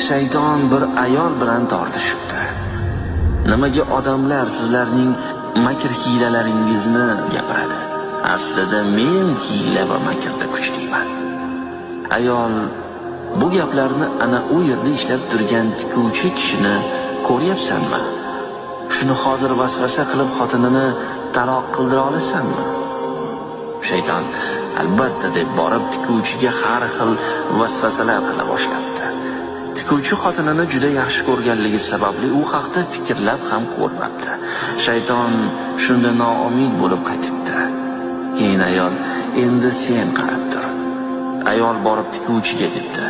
shayton bir ayol bilan tortishibdi. Nimaga odamlar sizlarning makr hiylalaringizni gapiradi? Aslida men hiyla va makrda kuchliman. Ayol bu gaplarni ana u yerda ishlab turgan tikuvchi kishini ko'ryapsanmi? Shuni hozir vasvasa qilib xotinini taloq qildira olasanmi? Shayton albatta deb borib tikuvchiga har xil vasvasalar qila boshlabdi. Tikuvchi xotinini juda yaxshi ko'rganligi sababli u haqda fikrlab ham ko'rmabdi. Shayton shunda noumid bo'lib qaytibdi. Keyin ayol, endi sen qarab tur. Ayol borib tikuvchiga debdi,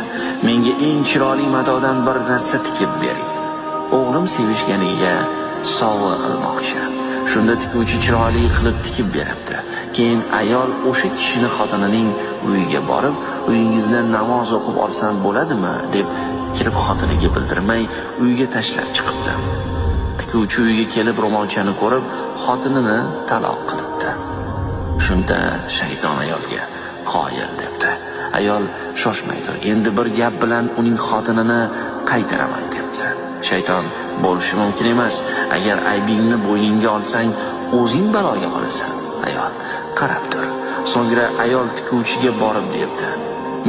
menga eng chiroyli matodan bir narsa tikib bering. O'g'lim sevishganiga sovg'a qilmoqchi. Shunda tikuvchi chiroyli qilib tikib beribdi. Keyin ayol o'sha kishini xotinining uyiga borib, uyingizda namoz o'qib olsam bo'ladimi deb kirib xotiniga bildirmay uyga tashlab chiqibdi. Tikuvchi uyga kelib ro'molchani ko'rib, xotinini taloq qilibdi. Shunda shayton ayolga qoyil debdi. Ayol shoshmay tur, endi bir gap bilan uning xotinini qaytaraman debdi. Shayton bo'lishi mumkin emas. Agar aybingni bo'yningga olsang, o'zing baloga qolasan. Ayol qarab tur. So'ngra ayol tikuvchiga borib debdi,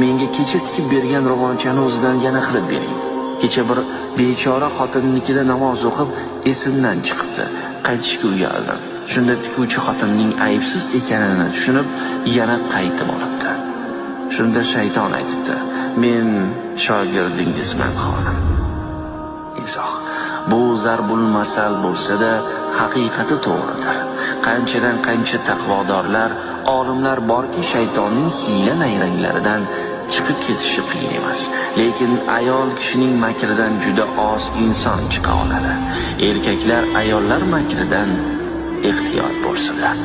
menga kecha tikib bergan ro'molchani o'zidan yana qilib bering. Kecha bir bechora xotinnikida namoz o'qib, esimdan chiqibdi. Qaytishga uyaldim. Shunda tikuvchi xotinning aybsiz ekanini tushunib, yana qaytib olibdi. Shunda shayton aytibdi, men shogirdingizman xonim. Izoh: bu zarbul masal bo'lsa-da, haqiqati to'g'ridir. Qanchadan qancha taqvodorlar, olimlar borki, shaytonning hiyla nayranglaridan chiqib ketishi qiyin emas. Lekin ayol kishining makridan juda oz inson chiqa oladi. Erkaklar ayollar makridan ehtiyot bo'lsinlar.